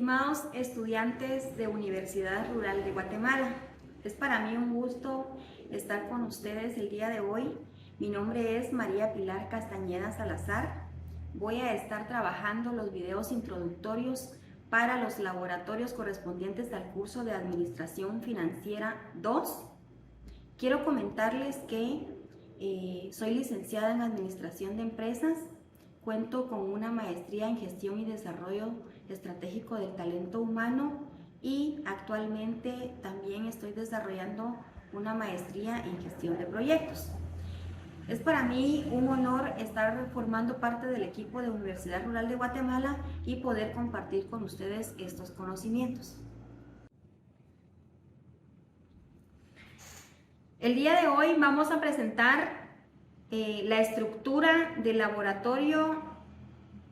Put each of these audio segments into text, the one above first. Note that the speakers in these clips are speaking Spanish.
Estimados estudiantes de Universidad Rural de Guatemala, es para mí un gusto estar con ustedes el día de hoy. Mi nombre es María Pilar Castañeda Salazar. Voy a estar trabajando los videos introductorios para los laboratorios correspondientes al curso de Administración Financiera 2. Quiero comentarles que soy licenciada en Administración de Empresas. Cuento con una maestría en Gestión y Desarrollo Estratégico del Talento Humano y actualmente también estoy desarrollando una maestría en Gestión de Proyectos. Es para mí un honor estar formando parte del equipo de Universidad Rural de Guatemala y poder compartir con ustedes estos conocimientos. El día de hoy vamos a presentar la estructura del laboratorio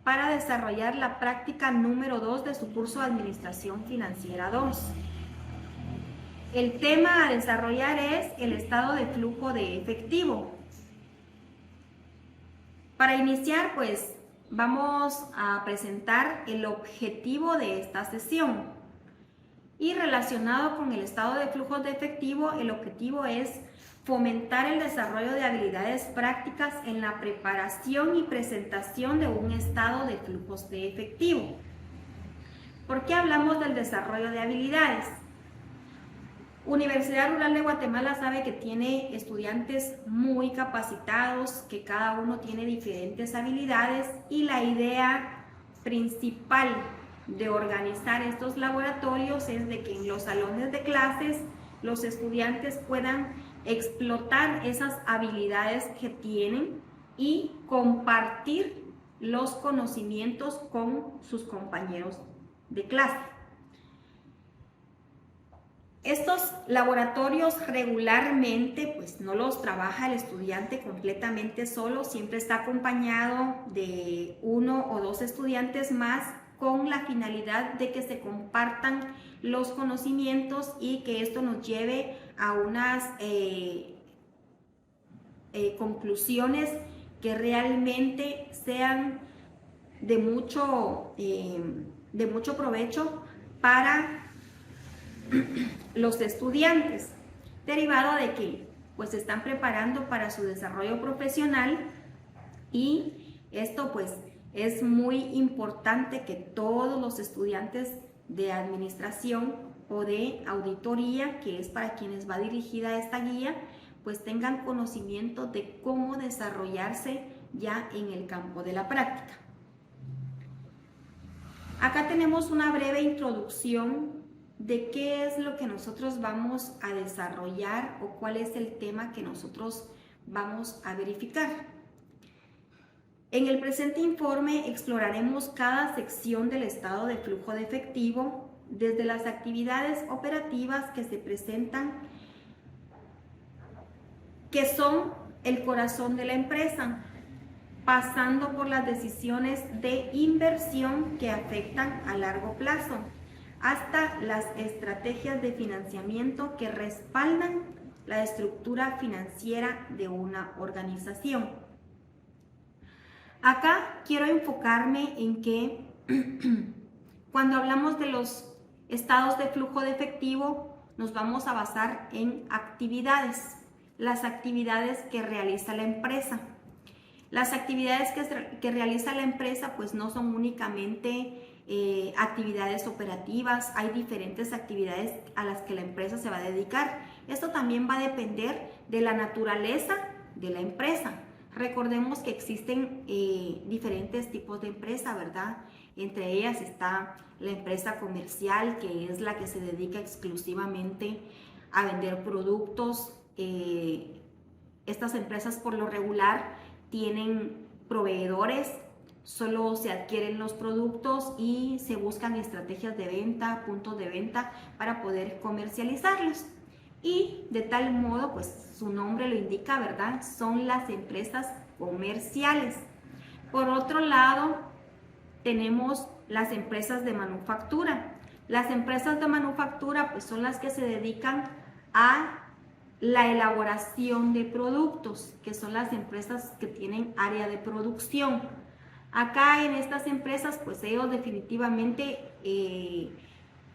para desarrollar la práctica número 2 de su curso de Administración Financiera 2. El tema a desarrollar es el estado de flujo de efectivo. Para iniciar, pues vamos a presentar el objetivo de esta sesión. Y relacionado con el estado de flujos de efectivo, el objetivo es fomentar el desarrollo de habilidades prácticas en la preparación y presentación de un estado de flujos de efectivo. ¿Por qué hablamos del desarrollo de habilidades? Universidad Rural de Guatemala sabe que tiene estudiantes muy capacitados, que cada uno tiene diferentes habilidades y la idea principal de organizar estos laboratorios es de que en los salones de clases los estudiantes puedan explotar esas habilidades que tienen y compartir los conocimientos con sus compañeros de clase. Estos laboratorios regularmente pues no los trabaja el estudiante completamente solo, siempre está acompañado de uno o dos estudiantes más con la finalidad de que se compartan los conocimientos y que esto nos lleve a unas conclusiones que realmente sean de mucho provecho para los estudiantes, derivado de que pues se están preparando para su desarrollo profesional y esto pues es muy importante que todos los estudiantes de administración o de auditoría, que es para quienes va dirigida esta guía, pues tengan conocimiento de cómo desarrollarse ya en el campo de la práctica. Acá tenemos una breve introducción de qué es lo que nosotros vamos a desarrollar o cuál es el tema que nosotros vamos a verificar. En el presente informe exploraremos cada sección del estado de flujo de efectivo, desde las actividades operativas que se presentan, que son el corazón de la empresa, pasando por las decisiones de inversión que afectan a largo plazo, hasta las estrategias de financiamiento que respaldan la estructura financiera de una organización. Acá quiero enfocarme en que cuando hablamos de los estados de flujo de efectivo, nos vamos a basar en actividades, las actividades que realiza la empresa. Las actividades que realiza la empresa pues no son únicamente actividades operativas, hay diferentes actividades a las que la empresa se va a dedicar. Esto también va a depender de la naturaleza de la empresa. Recordemos que existen diferentes tipos de empresa, ¿verdad? Entre ellas está la empresa comercial, que es la que se dedica exclusivamente a vender productos. Estas empresas por lo regular tienen proveedores, solo se adquieren los productos y se buscan estrategias de venta, puntos de venta para poder comercializarlos. Y de tal modo, pues su nombre lo indica, ¿verdad? Son las empresas comerciales. Por otro lado, tenemos las empresas de manufactura. Las empresas de manufactura, pues son las que se dedican a la elaboración de productos, que son las empresas que tienen área de producción. Acá en estas empresas, pues ellos definitivamente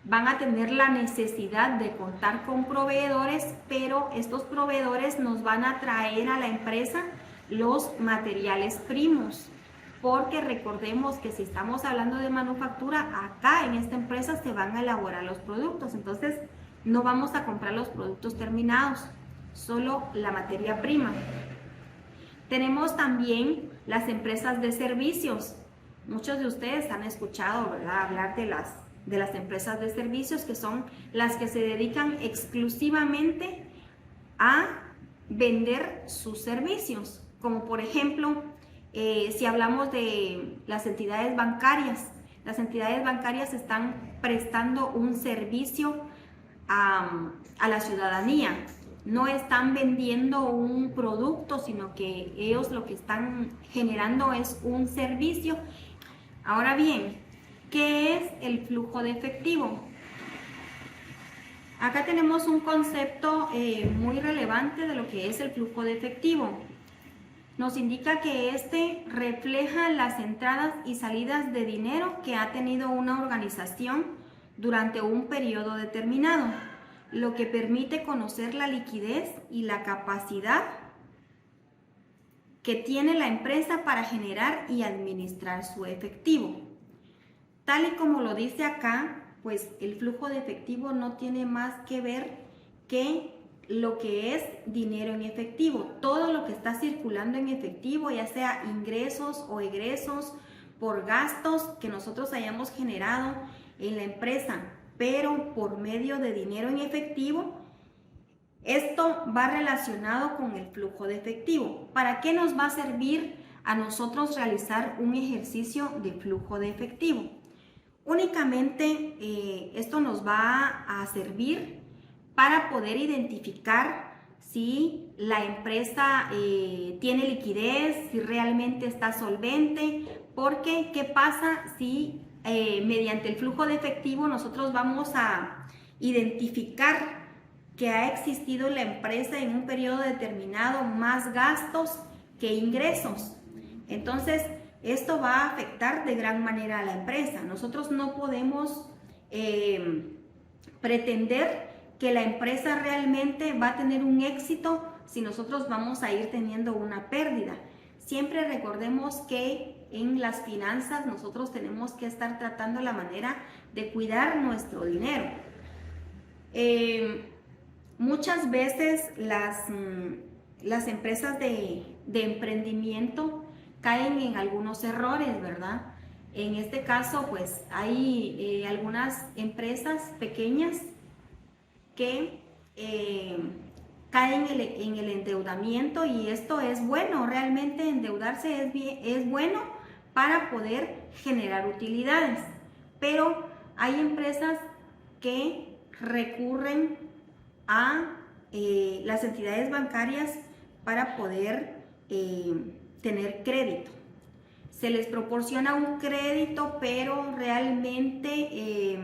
van a tener la necesidad de contar con proveedores, pero estos proveedores nos van a traer a la empresa los materiales primos, porque recordemos que si estamos hablando de manufactura, acá en esta empresa se van a elaborar los productos, entonces no vamos a comprar los productos terminados, solo la materia prima. Tenemos también las empresas de servicios. Muchos de ustedes han escuchado, ¿verdad?, hablar de las empresas de servicios, que son las que se dedican exclusivamente a vender sus servicios, como por ejemplo, si hablamos de las entidades bancarias están prestando un servicio a la ciudadanía, no están vendiendo un producto, sino que ellos lo que están generando es un servicio. Ahora bien, ¿qué es el flujo de efectivo? Acá tenemos un concepto muy relevante de lo que es el flujo de efectivo. Nos indica que este refleja las entradas y salidas de dinero que ha tenido una organización durante un periodo determinado, lo que permite conocer la liquidez y la capacidad que tiene la empresa para generar y administrar su efectivo. Tal y como lo dice acá, pues el flujo de efectivo no tiene más que ver que lo que es dinero en efectivo. Todo lo que está circulando en efectivo, ya sea ingresos o egresos por gastos que nosotros hayamos generado en la empresa, pero por medio de dinero en efectivo, esto va relacionado con el flujo de efectivo. ¿Para qué nos va a servir a nosotros realizar un ejercicio de flujo de efectivo? Únicamente esto nos va a servir para poder identificar si la empresa tiene liquidez, si realmente está solvente, porque ¿qué pasa si mediante el flujo de efectivo nosotros vamos a identificar que ha existido en la empresa en un periodo determinado más gastos que ingresos? Entonces, esto va a afectar de gran manera a la empresa. Nosotros no podemos pretender que la empresa realmente va a tener un éxito si nosotros vamos a ir teniendo una pérdida. Siempre recordemos que en las finanzas nosotros tenemos que estar tratando la manera de cuidar nuestro dinero. Muchas veces las empresas de emprendimiento caen en algunos errores, ¿verdad? En este caso, pues hay algunas empresas pequeñas que caen en el endeudamiento, y esto es bueno. Realmente endeudarse es bueno para poder generar utilidades, pero hay empresas que recurren a las entidades bancarias para poder tener crédito. Se les proporciona un crédito, pero realmente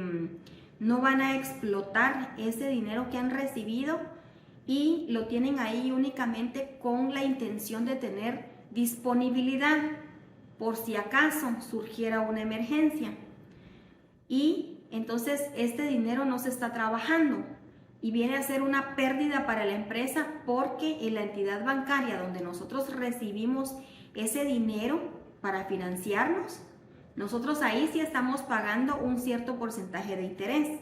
no van a explotar ese dinero que han recibido y lo tienen ahí únicamente con la intención de tener disponibilidad por si acaso surgiera una emergencia. Y entonces este dinero no se está trabajando y viene a ser una pérdida para la empresa, porque en la entidad bancaria donde nosotros recibimos ese dinero para financiarnos, nosotros ahí sí estamos pagando un cierto porcentaje de interés.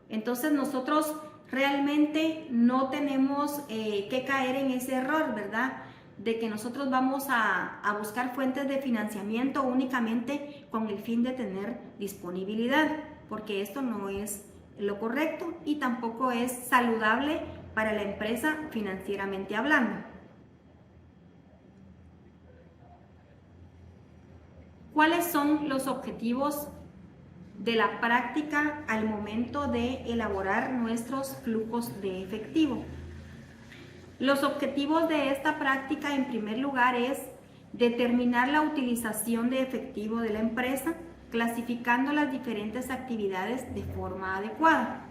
Entonces nosotros realmente no tenemos que caer en ese error, ¿verdad? De que nosotros vamos a buscar fuentes de financiamiento únicamente con el fin de tener disponibilidad, porque esto no es lo correcto y tampoco es saludable para la empresa financieramente hablando. ¿Cuáles son los objetivos de la práctica al momento de elaborar nuestros flujos de efectivo? Los objetivos de esta práctica, en primer lugar, es determinar la utilización de efectivo de la empresa, clasificando las diferentes actividades de forma adecuada.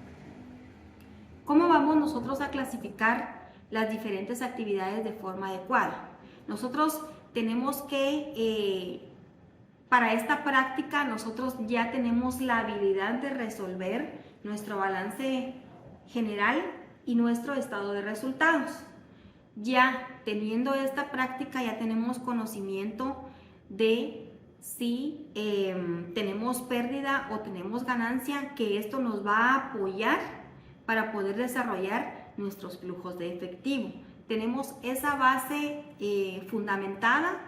¿Cómo vamos nosotros a clasificar las diferentes actividades de forma adecuada? Nosotros tenemos que Para esta práctica nosotros ya tenemos la habilidad de resolver nuestro balance general y nuestro estado de resultados. Ya teniendo esta práctica ya tenemos conocimiento de si tenemos pérdida o tenemos ganancia, que esto nos va a apoyar para poder desarrollar nuestros flujos de efectivo. Tenemos esa base fundamentada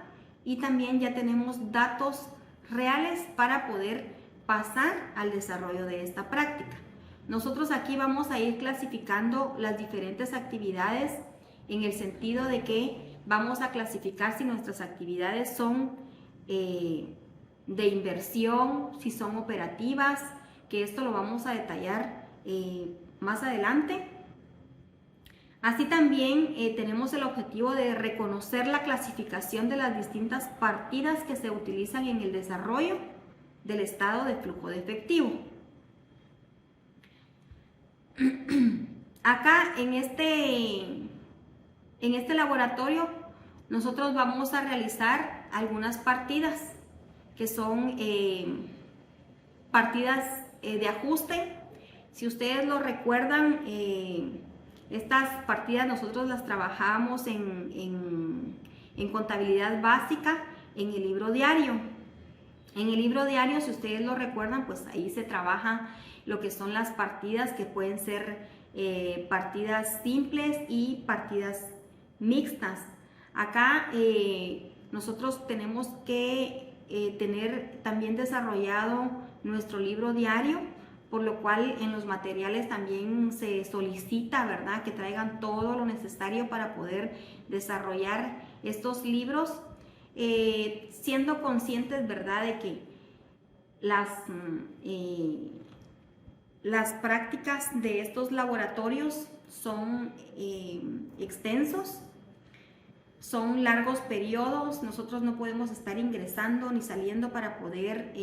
y también ya tenemos datos reales para poder pasar al desarrollo de esta práctica. Nosotros aquí vamos a ir clasificando las diferentes actividades en el sentido de que vamos a clasificar si nuestras actividades son de inversión, si son operativas, que esto lo vamos a detallar más adelante. Así también tenemos el objetivo de reconocer la clasificación de las distintas partidas que se utilizan en el desarrollo del estado de flujo de efectivo. Acá en este laboratorio nosotros vamos a realizar algunas partidas que son partidas de ajuste. Si ustedes lo recuerdan, estas partidas nosotros las trabajamos en contabilidad básica en el libro diario. En el libro diario, si ustedes lo recuerdan, pues ahí se trabaja lo que son las partidas, que pueden ser partidas simples y partidas mixtas. Acá nosotros tenemos que tener también desarrollado nuestro libro diario, por lo cual en los materiales también se solicita, ¿verdad?, que traigan todo lo necesario para poder desarrollar estos libros, siendo conscientes, ¿verdad?, de que las prácticas de estos laboratorios son extensos, son largos periodos. Nosotros no podemos estar ingresando ni saliendo para poder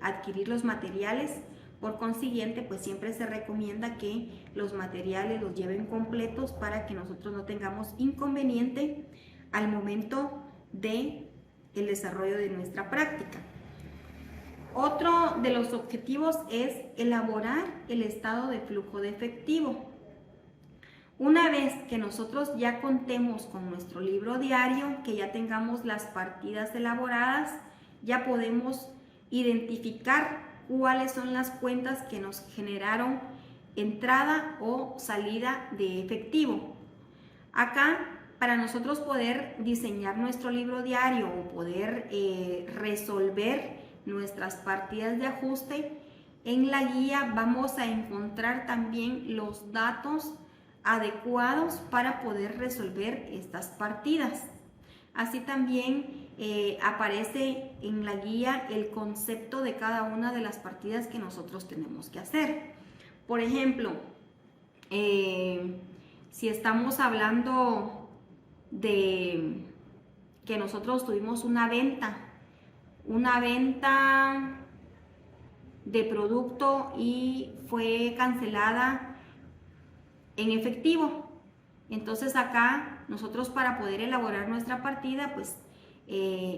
adquirir los materiales. Por consiguiente, pues siempre se recomienda que los materiales los lleven completos para que nosotros no tengamos inconveniente al momento de el desarrollo de nuestra práctica. Otro de los objetivos es elaborar el estado de flujo de efectivo. Una vez que nosotros ya contemos con nuestro libro diario, que ya tengamos las partidas elaboradas, ya podemos identificar cuáles son las cuentas que nos generaron entrada o salida de efectivo. Acá, para nosotros poder diseñar nuestro libro diario o poder resolver nuestras partidas de ajuste, en la guía vamos a encontrar también los datos adecuados para poder resolver estas partidas. Así también aparece en la guía el concepto de cada una de las partidas que nosotros tenemos que hacer. Por ejemplo, si estamos hablando de que nosotros tuvimos una venta de producto y fue cancelada en efectivo. Entonces acá nosotros, para poder elaborar nuestra partida, pues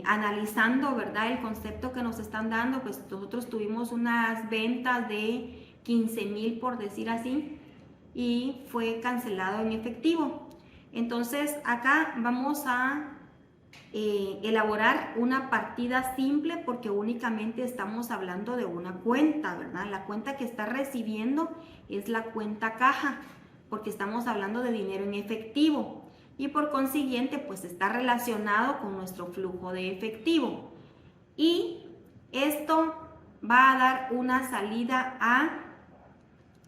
analizando, ¿verdad?, el concepto que nos están dando, pues nosotros tuvimos unas ventas de 15,000, por decir así, y fue cancelado en efectivo. Entonces acá vamos a elaborar una partida simple, porque únicamente estamos hablando de una cuenta, ¿verdad? La cuenta que está recibiendo es la cuenta caja, porque estamos hablando de dinero en efectivo y por consiguiente pues está relacionado con nuestro flujo de efectivo, y esto va a dar una salida a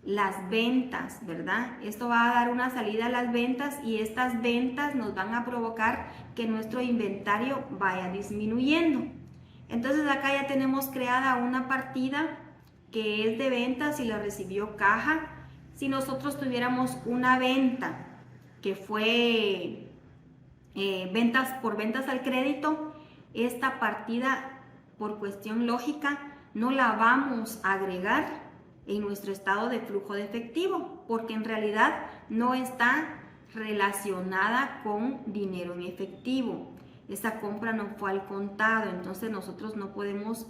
las ventas, ¿verdad? Esto va a dar una salida a las ventas, y estas ventas nos van a provocar que nuestro inventario vaya disminuyendo. Entonces acá ya tenemos creada una partida que es de ventas y la recibió caja. Si nosotros tuviéramos una venta que fue ventas al crédito, esta partida, por cuestión lógica, no la vamos a agregar en nuestro estado de flujo de efectivo, porque en realidad no está relacionada con dinero en efectivo. esa compra no fue al contado, entonces nosotros no podemos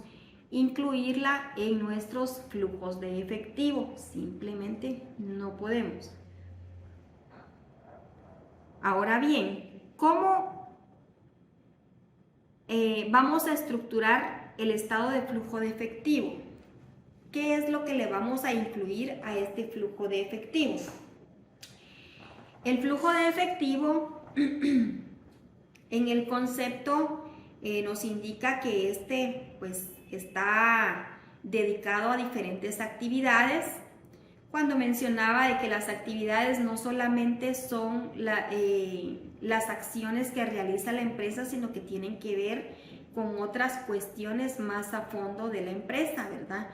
incluirla en nuestros flujos de efectivo, simplemente no podemos. Ahora bien, ¿cómo vamos a estructurar el estado de flujo de efectivo? ¿Qué es lo que le vamos a incluir a este flujo de efectivo? El flujo de efectivo en el concepto nos indica que este pues está dedicado a diferentes actividades. Cuando mencionaba de que las actividades no solamente son las acciones que realiza la empresa, sino que tienen que ver con otras cuestiones más a fondo de la empresa, ¿verdad?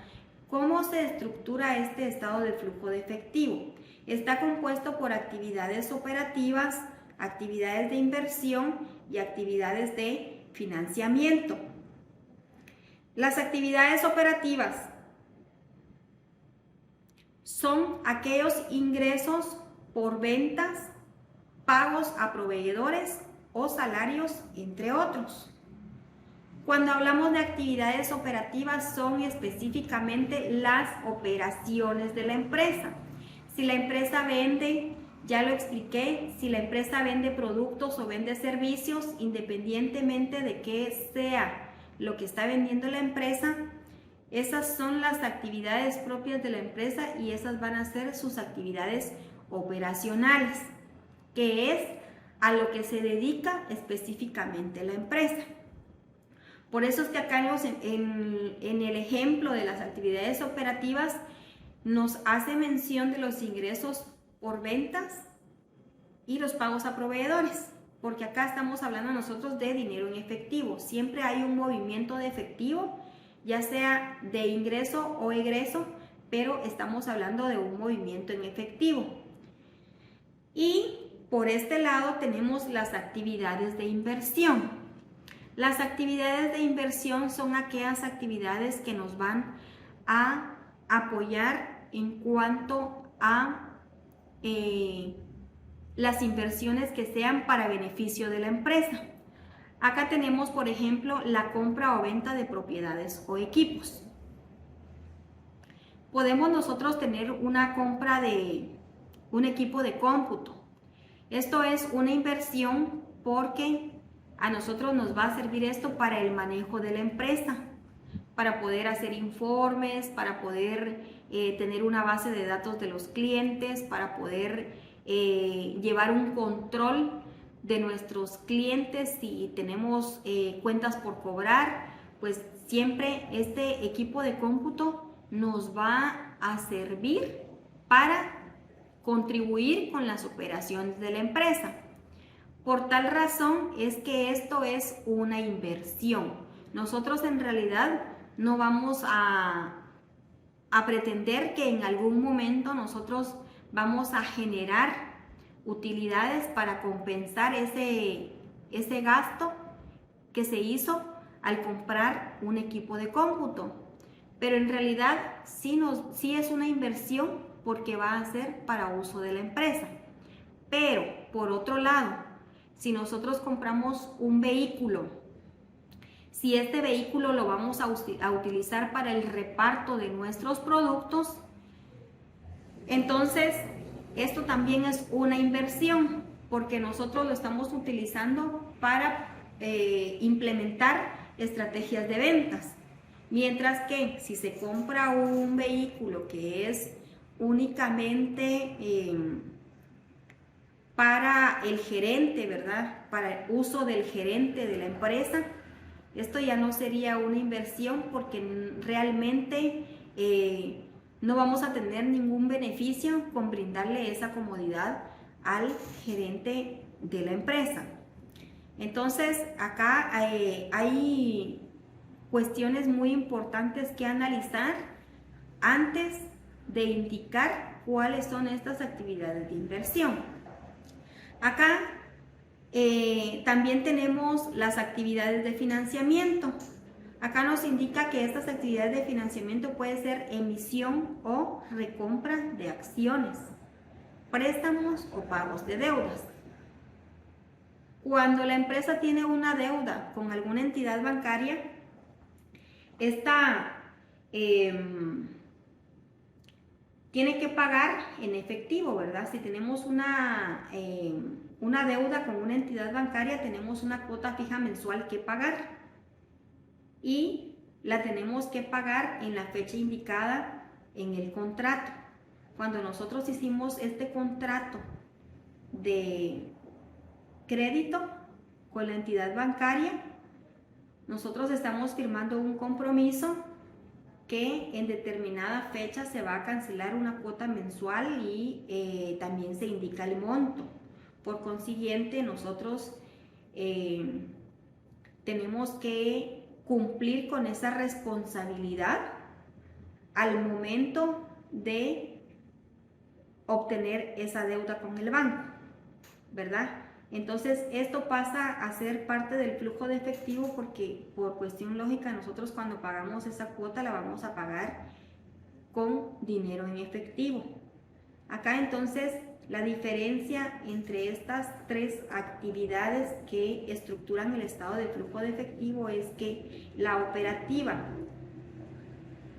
¿Cómo se estructura este estado de flujo de efectivo? Está compuesto por actividades operativas, actividades de inversión y actividades de financiamiento. Las actividades operativas son aquellos ingresos por ventas, pagos a proveedores o salarios, entre otros. Cuando hablamos de actividades operativas, son específicamente las operaciones de la empresa. Si la empresa vende, ya lo expliqué, si la empresa vende productos o vende servicios, independientemente de qué sea lo que está vendiendo la empresa, esas son las actividades propias de la empresa y esas van a ser sus actividades operacionales, que es a lo que se dedica específicamente la empresa. Por eso es que acá en el ejemplo de las actividades operativas nos hace mención de los ingresos por ventas y los pagos a proveedores, porque acá estamos hablando nosotros de dinero en efectivo. Siempre hay un movimiento de efectivo, ya sea de ingreso o egreso, pero estamos hablando de un movimiento en efectivo. Y por este lado tenemos las actividades de inversión. Las actividades de inversión son aquellas actividades que nos van a apoyar en cuanto a las inversiones que sean para beneficio de la empresa. Acá tenemos, por ejemplo, la compra o venta de propiedades o equipos. Podemos nosotros tener una compra de un equipo de cómputo. Esto es una inversión porque a nosotros nos va a servir esto para el manejo de la empresa, para poder hacer informes, para poder tener una base de datos de los clientes, para poder llevar un control de nuestros clientes. Si tenemos cuentas por cobrar, pues siempre este equipo de cómputo nos va a servir para contribuir con las operaciones de la empresa. Por tal razón es que esto es una inversión. Nosotros en realidad no vamos a pretender que en algún momento nosotros vamos a generar utilidades para compensar ese gasto que se hizo al comprar un equipo de cómputo. Pero en realidad sí es una inversión porque va a ser para uso de la empresa. Pero por otro lado, si nosotros compramos un vehículo, si este vehículo lo vamos a utilizar para el reparto de nuestros productos, entonces esto también es una inversión porque nosotros lo estamos utilizando para implementar estrategias de ventas. Mientras que si se compra un vehículo que es únicamente para el gerente, ¿verdad? Para el uso del gerente de la empresa, esto ya no sería una inversión porque realmente no vamos a tener ningún beneficio con brindarle esa comodidad al gerente de la empresa. Entonces, acá hay cuestiones muy importantes que analizar antes de indicar cuáles son estas actividades de inversión. Acá también tenemos las actividades de financiamiento. Acá nos indica que estas actividades de financiamiento puede ser emisión o recompra de acciones, préstamos o pagos de deudas. Cuando la empresa tiene una deuda con alguna entidad bancaria, esta tiene que pagar en efectivo, ¿verdad? Si tenemos una deuda con una entidad bancaria, tenemos una cuota fija mensual que pagar y la tenemos que pagar en la fecha indicada en el contrato. Cuando nosotros hicimos este contrato de crédito con la entidad bancaria, nosotros estamos firmando un compromiso que en determinada fecha se va a cancelar una cuota mensual y también se indica el monto. Por consiguiente, nosotros tenemos que cumplir con esa responsabilidad al momento de obtener esa deuda con el banco, ¿verdad? Entonces esto pasa a ser parte del flujo de efectivo porque por cuestión lógica nosotros cuando pagamos esa cuota la vamos a pagar con dinero en efectivo. Acá entonces la diferencia entre estas tres actividades que estructuran el estado de flujo de efectivo es que la operativa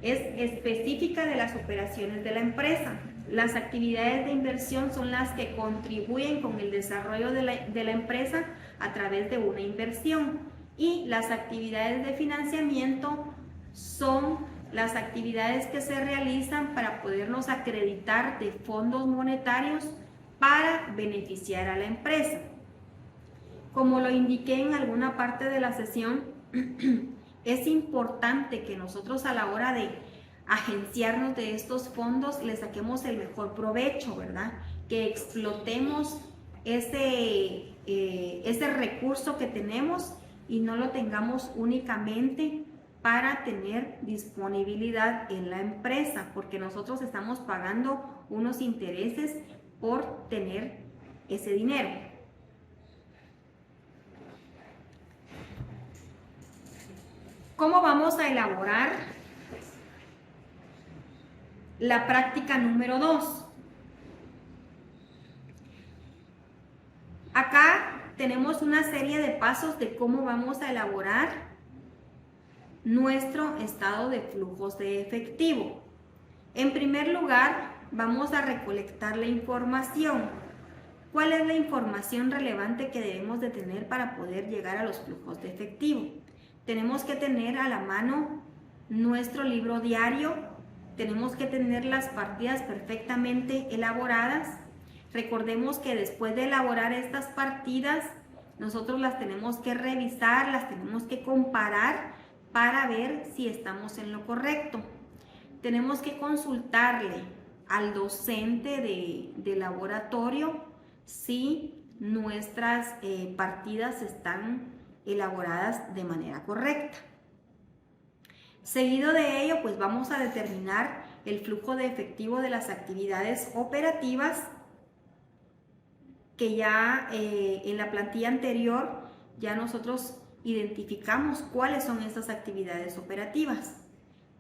es específica de las operaciones de la empresa. Las actividades de inversión son las que contribuyen con el desarrollo de la empresa a través de una inversión. Y las actividades de financiamiento son las actividades que se realizan para podernos acreditar de fondos monetarios para beneficiar a la empresa. Como lo indiqué en alguna parte de la sesión, es importante que nosotros a la hora de agenciarnos de estos fondos le saquemos el mejor provecho, ¿verdad? Que explotemos ese recurso que tenemos y no lo tengamos únicamente para tener disponibilidad en la empresa, porque nosotros estamos pagando unos intereses por tener ese dinero. ¿Cómo vamos a elaborar la práctica número 2? Acá tenemos una serie de pasos de cómo vamos a elaborar nuestro estado de flujos de efectivo. En primer lugar, vamos a recolectar la información. ¿Cuál es la información relevante que debemos de tener para poder llegar a los flujos de efectivo? Tenemos que tener a la mano nuestro libro diario, tenemos que tener las partidas perfectamente elaboradas. Recordemos que después de elaborar estas partidas, nosotros las tenemos que revisar, las tenemos que comparar para ver si estamos en lo correcto. Tenemos que consultarle al docente de laboratorio si nuestras partidas están elaboradas de manera correcta. Seguido de ello, pues vamos a determinar el flujo de efectivo de las actividades operativas que ya en la plantilla anterior ya nosotros identificamos cuáles son estas actividades operativas.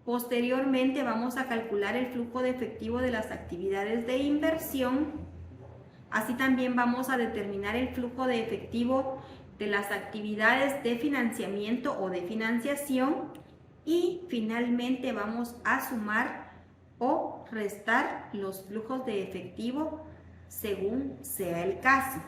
Posteriormente vamos a calcular el flujo de efectivo de las actividades de inversión. Así también vamos a determinar el flujo de efectivo de las actividades de financiamiento o de financiación y finalmente vamos a sumar o restar los flujos de efectivo según sea el caso.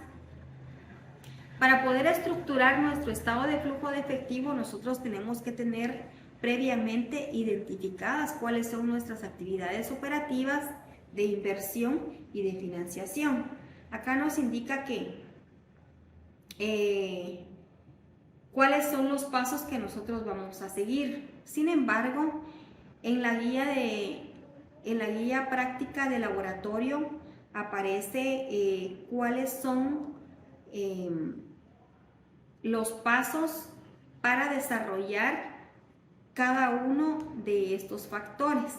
Para poder estructurar nuestro estado de flujo de efectivo, nosotros tenemos que tener previamente identificadas cuáles son nuestras actividades operativas de inversión y de financiación. Acá nos indica que cuáles son los pasos que nosotros vamos a seguir. Sin embargo, en la guía práctica de laboratorio aparece cuáles son los pasos para desarrollar cada uno de estos factores.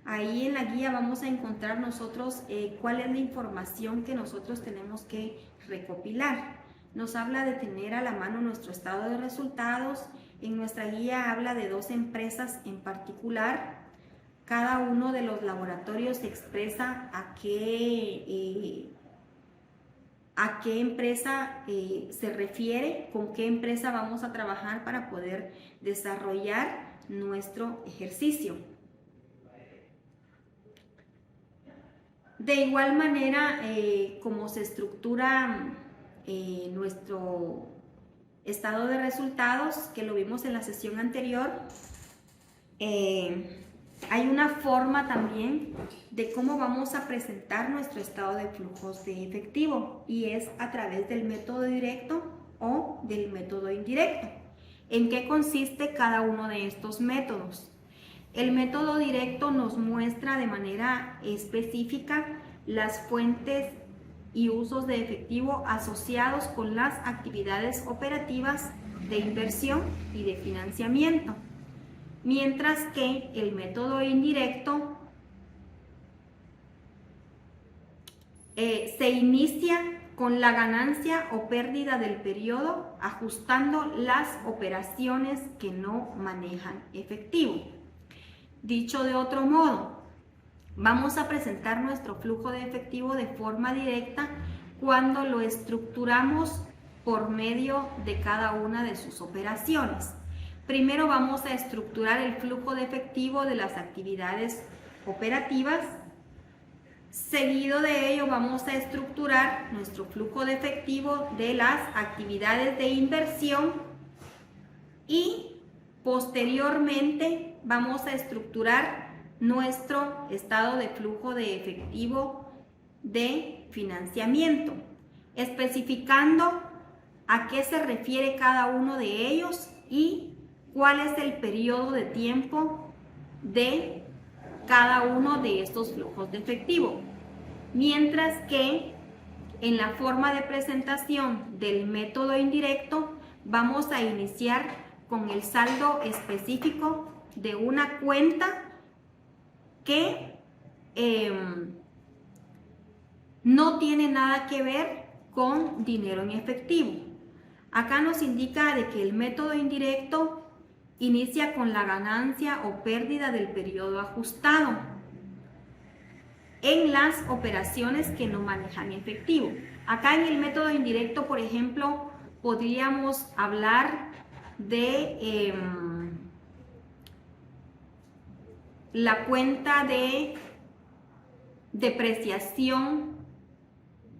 Ahí en la guía vamos a encontrar nosotros cuál es la información que nosotros tenemos que recopilar. Nos habla de tener a la mano nuestro estado de resultados. En nuestra guía habla de 2 empresas en particular. Cada uno de los laboratorios expresa a qué a qué empresa se refiere, con qué empresa vamos a trabajar para poder desarrollar nuestro ejercicio. De igual manera, como se estructura nuestro estado de resultados, que lo vimos en la sesión anterior, hay una forma también de cómo vamos a presentar nuestro estado de flujos de efectivo, y es a través del método directo o del método indirecto. ¿En qué consiste cada uno de estos métodos? El método directo nos muestra de manera específica las fuentes y usos de efectivo asociados con las actividades operativas de inversión y de financiamiento, mientras que el método indirecto se inicia con la ganancia o pérdida del periodo, ajustando las operaciones que no manejan efectivo. Dicho de otro modo, vamos a presentar nuestro flujo de efectivo de forma directa cuando lo estructuramos por medio de cada una de sus operaciones. Primero vamos a estructurar el flujo de efectivo de las actividades operativas. Seguido de ello vamos a estructurar nuestro flujo de efectivo de las actividades de inversión y posteriormente vamos a estructurar nuestro estado de flujo de efectivo de financiamiento, especificando a qué se refiere cada uno de ellos y cuál es el periodo de tiempo de cada uno de estos flujos de efectivo. Mientras que en la forma de presentación del método indirecto vamos a iniciar con el saldo específico de una cuenta que no tiene nada que ver con dinero en efectivo. Acá nos indica de que el método indirecto inicia con la ganancia o pérdida del periodo ajustado en las operaciones que no manejan efectivo. Acá en el método indirecto, por ejemplo, podríamos hablar de la cuenta de depreciación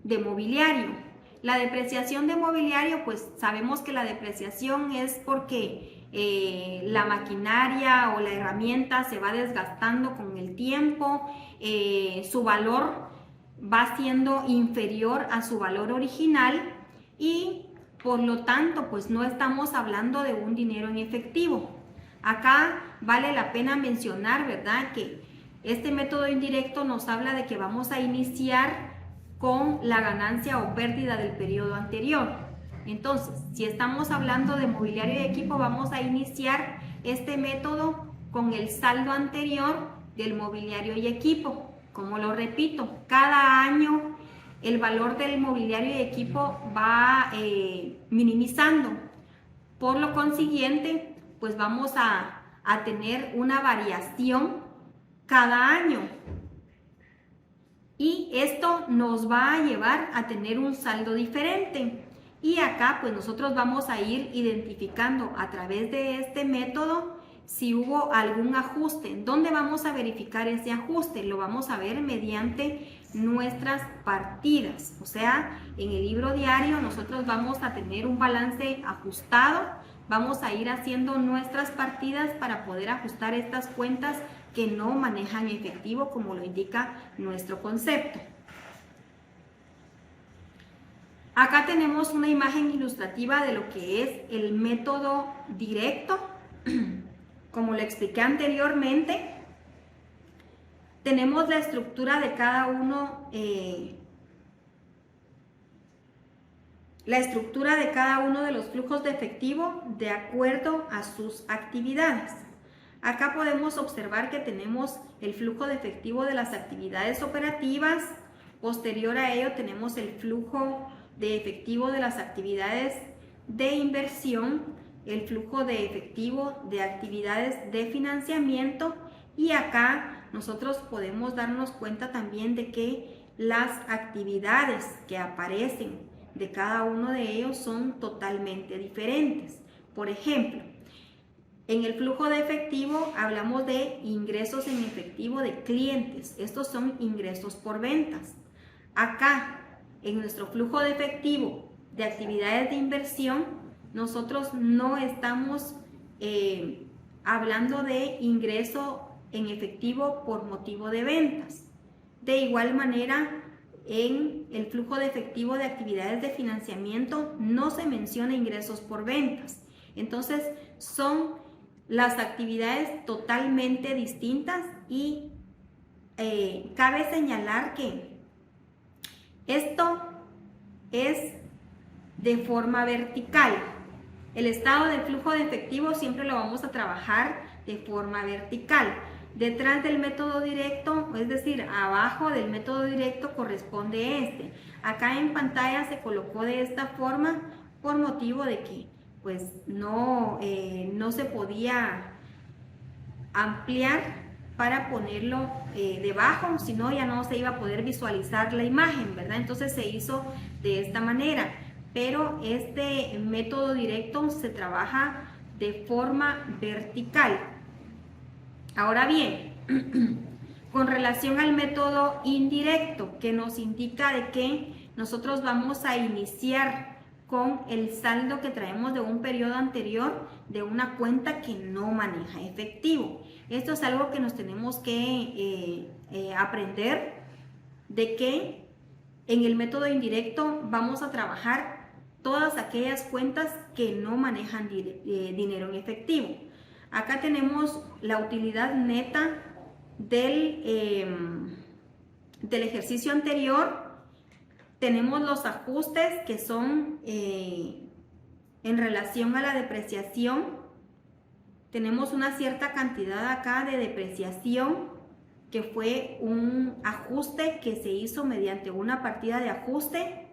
de mobiliario. La depreciación de mobiliario, pues sabemos que la depreciación es porque la maquinaria o la herramienta se va desgastando con el tiempo, su valor va siendo inferior a su valor original y por lo tanto pues no estamos hablando de un dinero en efectivo. Acá vale la pena mencionar, ¿verdad?, que este método indirecto nos habla de que vamos a iniciar con la ganancia o pérdida del periodo anterior. Entonces, si estamos hablando de mobiliario y equipo, vamos a iniciar este método con el saldo anterior del mobiliario y equipo. Como lo repito, cada año el valor del mobiliario y equipo va minimizando. Por lo consiguiente, pues vamos a tener una variación cada año. Y esto nos va a llevar a tener un saldo diferente. Y acá pues nosotros vamos a ir identificando a través de este método si hubo algún ajuste. ¿Dónde vamos a verificar ese ajuste? Lo vamos a ver mediante nuestras partidas. O sea, en el libro diario nosotros vamos a tener un balance ajustado. Vamos a ir haciendo nuestras partidas para poder ajustar estas cuentas que no manejan efectivo, como lo indica nuestro concepto. Acá tenemos una imagen ilustrativa de lo que es el método directo. Como lo expliqué anteriormente, tenemos la estructura de cada uno, de los flujos de efectivo de acuerdo a sus actividades. Acá podemos observar que tenemos el flujo de efectivo de las actividades operativas. Posterior a ello tenemos el flujo de efectivo de las actividades de inversión, el flujo de efectivo de actividades de financiamiento, y acá nosotros podemos darnos cuenta también de que las actividades que aparecen de cada uno de ellos son totalmente diferentes. Por ejemplo, en el flujo de efectivo hablamos de ingresos en efectivo de clientes. Estos son ingresos por ventas. Acá, en nuestro flujo de efectivo de actividades de inversión, nosotros no estamos hablando de ingreso en efectivo por motivo de ventas. De igual manera, en el flujo de efectivo de actividades de financiamiento no se menciona ingresos por ventas. Entonces, son las actividades totalmente distintas y cabe señalar que esto es de forma vertical. El estado del flujo de efectivo siempre lo vamos a trabajar de forma vertical. Detrás del método directo, es decir, abajo del método directo corresponde este. Acá en pantalla se colocó de esta forma por motivo de que pues no se podía ampliar para ponerlo debajo, si no ya no se iba a poder visualizar la imagen, ¿verdad? Entonces se hizo de esta manera, pero este método directo se trabaja de forma vertical. Ahora bien, con relación al método indirecto, que nos indica de que nosotros vamos a iniciar con el saldo que traemos de un periodo anterior de una cuenta que no maneja efectivo. Esto es algo que nos tenemos que aprender, de que en el método indirecto vamos a trabajar todas aquellas cuentas que no manejan dinero en efectivo. Acá tenemos la utilidad neta del ejercicio anterior. Tenemos los ajustes que son en relación a la depreciación. Tenemos una cierta cantidad acá de depreciación que fue un ajuste que se hizo mediante una partida de ajuste.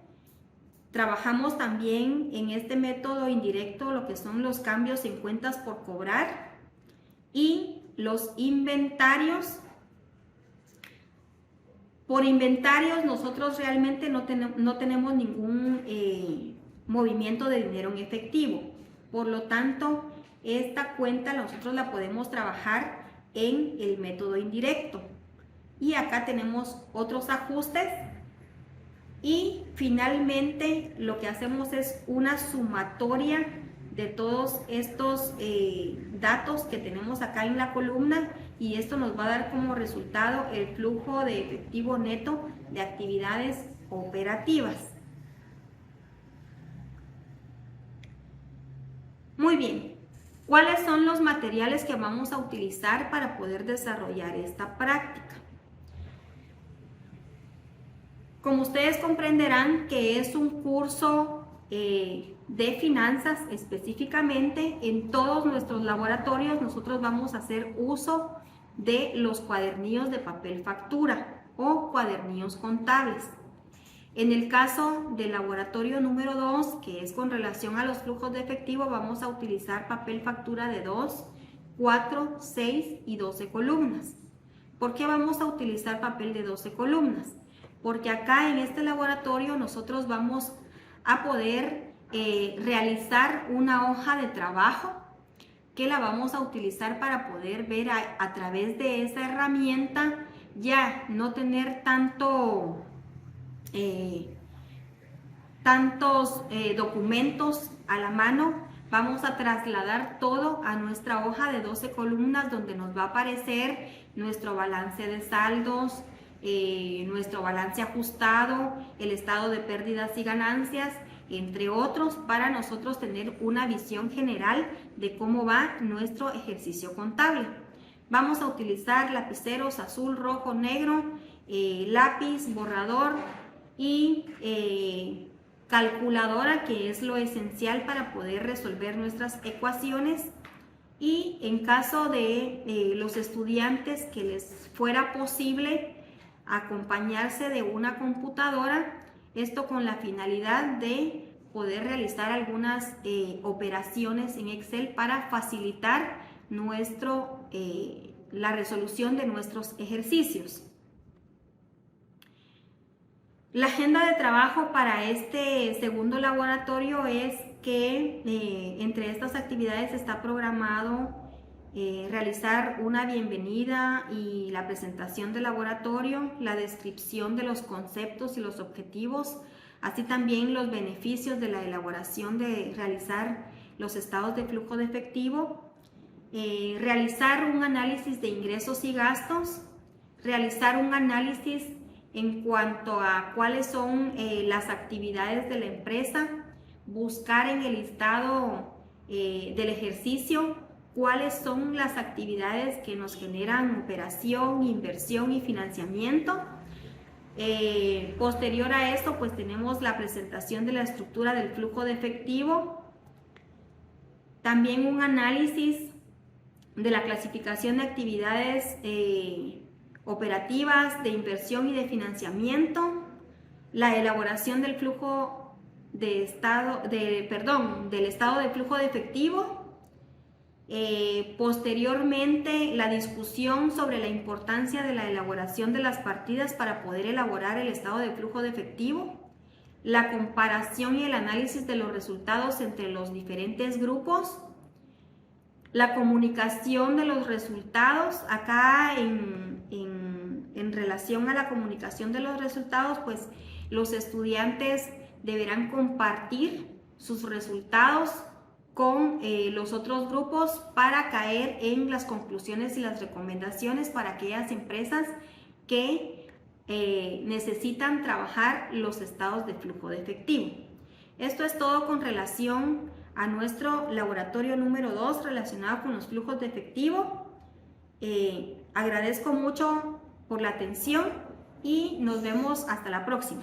Trabajamos también en este método indirecto lo que son los cambios en cuentas por cobrar y los inventarios. Por inventarios nosotros realmente no tenemos ningún movimiento de dinero en efectivo. Por lo tanto, esta cuenta nosotros la podemos trabajar en el método indirecto. Y acá tenemos otros ajustes. Y finalmente lo que hacemos es una sumatoria de todos estos datos que tenemos acá en la columna, y esto nos va a dar como resultado el flujo de efectivo neto de actividades operativas. Muy bien, ¿cuáles son los materiales que vamos a utilizar para poder desarrollar esta práctica? Como ustedes comprenderán que es un curso de finanzas específicamente, en todos nuestros laboratorios nosotros vamos a hacer uso de los cuadernillos de papel factura o cuadernillos contables. En el caso del laboratorio número 2, que es con relación a los flujos de efectivo, vamos a utilizar papel factura de 2, 4, 6 y 12 columnas. ¿Por qué vamos a utilizar papel de 12 columnas? Porque acá en este laboratorio nosotros vamos a poder realizar una hoja de trabajo que la vamos a utilizar para poder ver a través de esa herramienta, ya no tener tantos documentos a la mano. Vamos a trasladar todo a nuestra hoja de 12 columnas, donde nos va a aparecer nuestro balance de saldos, nuestro balance ajustado, el estado de pérdidas y ganancias, entre otros, para nosotros tener una visión general de cómo va nuestro ejercicio contable. Vamos a utilizar lapiceros azul, rojo, negro, lápiz, borrador y calculadora, que es lo esencial para poder resolver nuestras ecuaciones. Y en caso de los estudiantes que les fuera posible acompañarse de una computadora, esto con la finalidad de poder realizar algunas operaciones en Excel para facilitar la resolución de nuestros ejercicios. La agenda de trabajo para este segundo laboratorio es que entre estas actividades está programado realizar una bienvenida y la presentación del laboratorio, la descripción de los conceptos y los objetivos, así también los beneficios de la elaboración de realizar los estados de flujo de efectivo, realizar un análisis de ingresos y gastos, realizar un análisis en cuanto a cuáles son las actividades de la empresa, buscar en el listado del ejercicio cuáles son las actividades que nos generan operación, inversión y financiamiento. Posterior a esto, pues tenemos la presentación de la estructura del flujo de efectivo, también un análisis de la clasificación de actividades operativas, de inversión y de financiamiento, la elaboración del flujo del estado de flujo de efectivo, posteriormente la discusión sobre la importancia de la elaboración de las partidas para poder elaborar el estado de flujo de efectivo, la comparación y el análisis de los resultados entre los diferentes grupos, la comunicación de los resultados. Acá en relación a la comunicación de los resultados, pues los estudiantes deberán compartir sus resultados con los otros grupos para caer en las conclusiones y las recomendaciones para aquellas empresas que necesitan trabajar los estados de flujo de efectivo. Esto es todo con relación a nuestro laboratorio número 2 relacionado con los flujos de efectivo. Agradezco mucho por la atención y nos vemos hasta la próxima.